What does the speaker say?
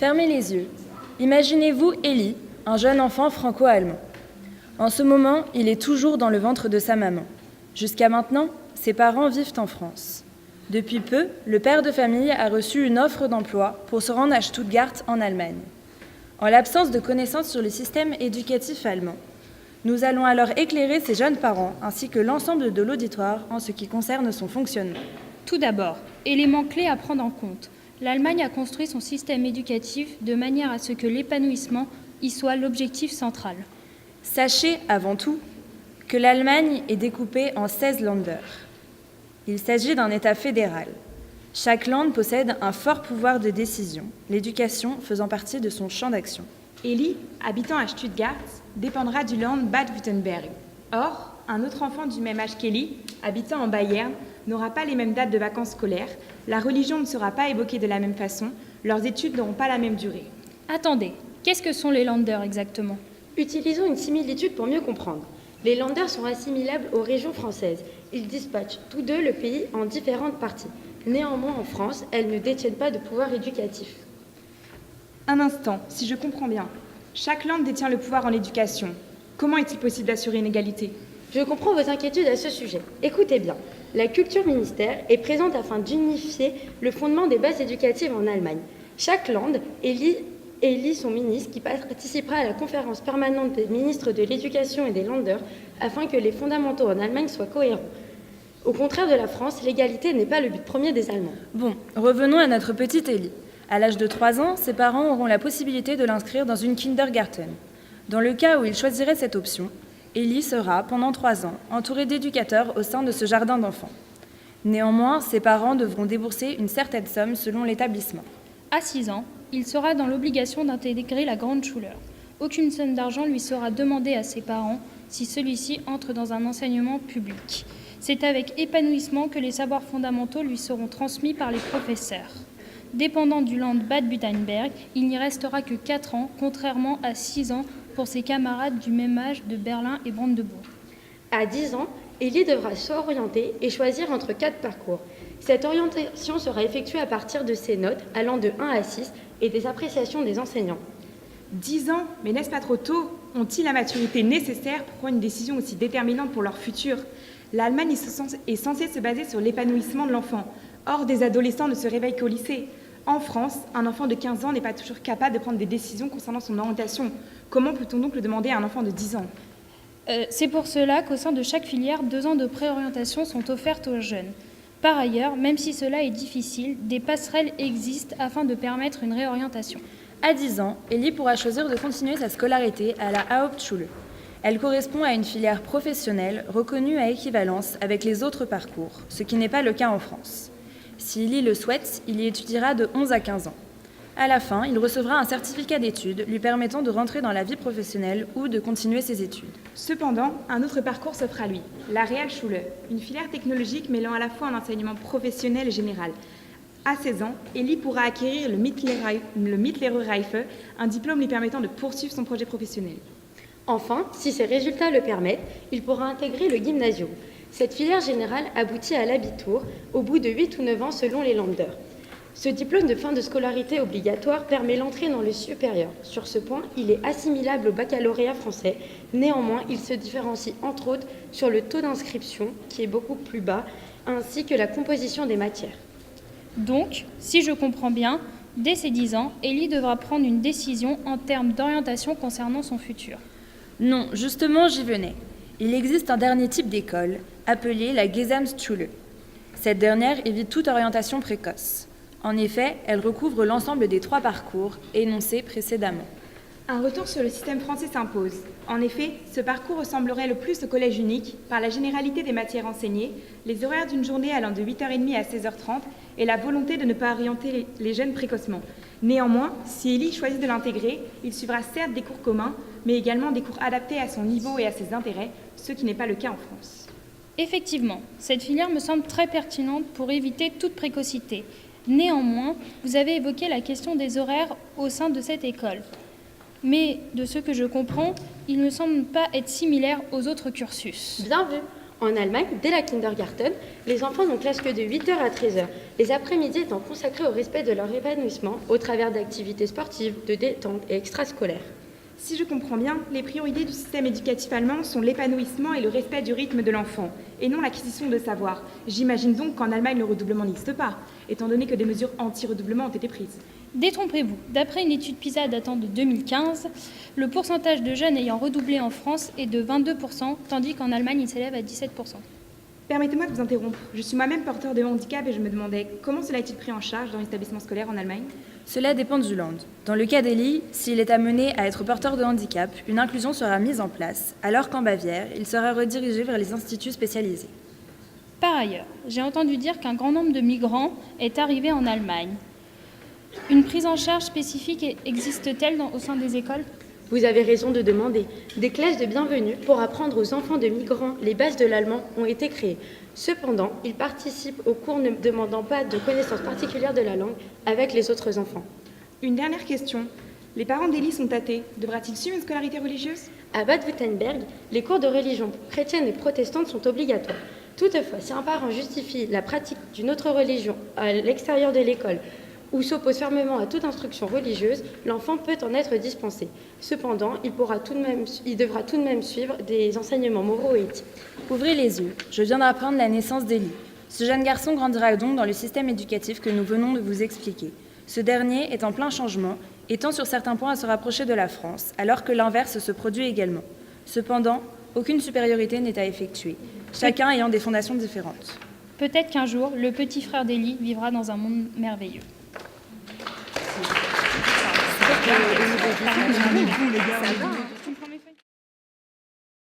Fermez les yeux. Imaginez-vous Élie, un jeune enfant franco-allemand. En ce moment, il est toujours dans le ventre de sa maman. Jusqu'à maintenant, ses parents vivent en France. Depuis peu, le père de famille a reçu une offre d'emploi pour se rendre à Stuttgart en Allemagne. En l'absence de connaissances sur le système éducatif allemand, nous allons alors éclairer ces jeunes parents ainsi que l'ensemble de l'auditoire en ce qui concerne son fonctionnement. Tout d'abord, élément clé à prendre en compte, l'Allemagne a construit son système éducatif de manière à ce que l'épanouissement y soit l'objectif central. Sachez avant tout que l'Allemagne est découpée en 16 Länder. Il s'agit d'un État fédéral. Chaque land possède un fort pouvoir de décision, l'éducation faisant partie de son champ d'action. Élie, habitant à Stuttgart, dépendra du land Bade-Württemberg. Or, un autre enfant du même âge qu'Élie, habitant en Bayern, n'aura pas les mêmes dates de vacances scolaires, la religion ne sera pas évoquée de la même façon, leurs études n'auront pas la même durée. Attendez, qu'est-ce que sont les Länder exactement ? Utilisons une similitude pour mieux comprendre. Les Länder sont assimilables aux régions françaises. Ils dispatchent tous deux le pays en différentes parties. Néanmoins, en France, elles ne détiennent pas de pouvoir éducatif. Un instant, si je comprends bien, chaque land détient le pouvoir en éducation. Comment est-il possible d'assurer une égalité ? Je comprends vos inquiétudes à ce sujet. Écoutez bien, la culture ministère est présente afin d'unifier le fondement des bases éducatives en Allemagne. Chaque land élit son ministre qui participera à la conférence permanente des ministres de l'éducation et des Länder afin que les fondamentaux en Allemagne soient cohérents. Au contraire de la France, l'égalité n'est pas le but premier des Allemands. Bon, revenons à notre petite Élie. À l'âge de 3 ans, ses parents auront la possibilité de l'inscrire dans une kindergarten. Dans le cas où il choisirait cette option, Élie sera, pendant 3 ans, entourée d'éducateurs au sein de ce jardin d'enfants. Néanmoins, ses parents devront débourser une certaine somme selon l'établissement. À 6 ans, il sera dans l'obligation d'intégrer la Grundschule. Aucune somme d'argent lui sera demandée à ses parents si celui-ci entre dans un enseignement public. C'est avec épanouissement que les savoirs fondamentaux lui seront transmis par les professeurs. Dépendant du land Bade-Württemberg, il n'y restera que 4 ans, contrairement à 6 ans pour ses camarades du même âge de Berlin et Brandebourg. À 10 ans, Élie devra s'orienter et choisir entre 4 parcours. Cette orientation sera effectuée à partir de ses notes allant de 1 à 6 et des appréciations des enseignants. 10 ans, mais n'est-ce pas trop tôt ? Ont-ils la maturité nécessaire pour prendre une décision aussi déterminante pour leur futur ? L'Allemagne est censée se baser sur l'épanouissement de l'enfant. Or, des adolescents ne se réveillent qu'au lycée. En France, un enfant de 15 ans n'est pas toujours capable de prendre des décisions concernant son orientation. Comment peut-on donc le demander à un enfant de 10 ans ? C'est pour cela qu'au sein de chaque filière, 2 ans de préorientation sont offertes aux jeunes. Par ailleurs, même si cela est difficile, des passerelles existent afin de permettre une réorientation. À 10 ans, Élie pourra choisir de continuer sa scolarité à la Hauptschule. Elle correspond à une filière professionnelle reconnue à équivalence avec les autres parcours, ce qui n'est pas le cas en France. Si Élie le souhaite, il y étudiera de 11 à 15 ans. À la fin, il recevra un certificat d'études lui permettant de rentrer dans la vie professionnelle ou de continuer ses études. Cependant, un autre parcours s'offre à lui, la Realschule, une filière technologique mêlant à la fois un enseignement professionnel et général. À 16 ans, Élie pourra acquérir le Mittlere Reife, un diplôme lui permettant de poursuivre son projet professionnel. Enfin, si ses résultats le permettent, il pourra intégrer le gymnasium. Cette filière générale aboutit à l'Abitur au bout de 8 ou 9 ans selon les Länder. Ce diplôme de fin de scolarité obligatoire permet l'entrée dans le supérieur. Sur ce point, il est assimilable au baccalauréat français. Néanmoins, il se différencie entre autres sur le taux d'inscription, qui est beaucoup plus bas, ainsi que la composition des matières. Donc, si je comprends bien, dès ses 10 ans, Élie devra prendre une décision en termes d'orientation concernant son futur. Non, justement, j'y venais. Il existe un dernier type d'école, appelée la Gesamtschule. Cette dernière évite toute orientation précoce. En effet, elle recouvre l'ensemble des 3 parcours énoncés précédemment. Un retour sur le système français s'impose. En effet, ce parcours ressemblerait le plus au collège unique par la généralité des matières enseignées, les horaires d'une journée allant de 8h30 à 16h30 et la volonté de ne pas orienter les jeunes précocement. Néanmoins, si Élie choisit de l'intégrer, il suivra certes des cours communs, mais également des cours adaptés à son niveau et à ses intérêts, ce qui n'est pas le cas en France. Effectivement, cette filière me semble très pertinente pour éviter toute précocité. Néanmoins, vous avez évoqué la question des horaires au sein de cette école. Mais, de ce que je comprends, il ne me semble pas être similaire aux autres cursus. Bien vu. En Allemagne, dès la kindergarten, les enfants n'ont classe que de 8h à 13h, les après-midi étant consacrés au respect de leur épanouissement au travers d'activités sportives, de détente et extrascolaires. Si je comprends bien, les priorités du système éducatif allemand sont l'épanouissement et le respect du rythme de l'enfant, et non l'acquisition de savoir. J'imagine donc qu'en Allemagne, le redoublement n'existe pas, étant donné que des mesures anti-redoublement ont été prises. Détrompez-vous, d'après une étude PISA datant de 2015, le pourcentage de jeunes ayant redoublé en France est de 22%, tandis qu'en Allemagne, il s'élève à 17%. Permettez-moi de vous interrompre. Je suis moi-même porteur de handicap et je me demandais comment cela est-il pris en charge dans l'établissement scolaire en Allemagne? Cela dépend du Land. Dans le cas d'Eli, s'il est amené à être porteur de handicap, une inclusion sera mise en place, alors qu'en Bavière, il sera redirigé vers les instituts spécialisés. Par ailleurs, j'ai entendu dire qu'un grand nombre de migrants est arrivé en Allemagne. Une prise en charge spécifique existe-t-elle au sein des écoles? Vous avez raison de demander. Des classes de bienvenue pour apprendre aux enfants de migrants les bases de l'allemand ont été créées. Cependant, ils participent aux cours ne demandant pas de connaissances particulières de la langue avec les autres enfants. Une dernière question. Les parents d'Eli sont athées. Devra-t-il suivre une scolarité religieuse? À Bad-Württemberg, les cours de religion chrétienne et protestante sont obligatoires. Toutefois, si un parent justifie la pratique d'une autre religion à l'extérieur de l'école ou s'oppose fermement à toute instruction religieuse, l'enfant peut en être dispensé. Cependant, il devra tout de même suivre des enseignements moraux et éthiques. Ouvrez les yeux, je viens d'apprendre la naissance d'Eli. Ce jeune garçon grandira donc dans le système éducatif que nous venons de vous expliquer. Ce dernier est en plein changement et tend sur certains points à se rapprocher de la France, alors que l'inverse se produit également. Cependant, aucune supériorité n'est à effectuer, chacun ayant des fondations différentes. Peut-être qu'un jour, le petit frère d'Eli vivra dans un monde merveilleux. Ça va.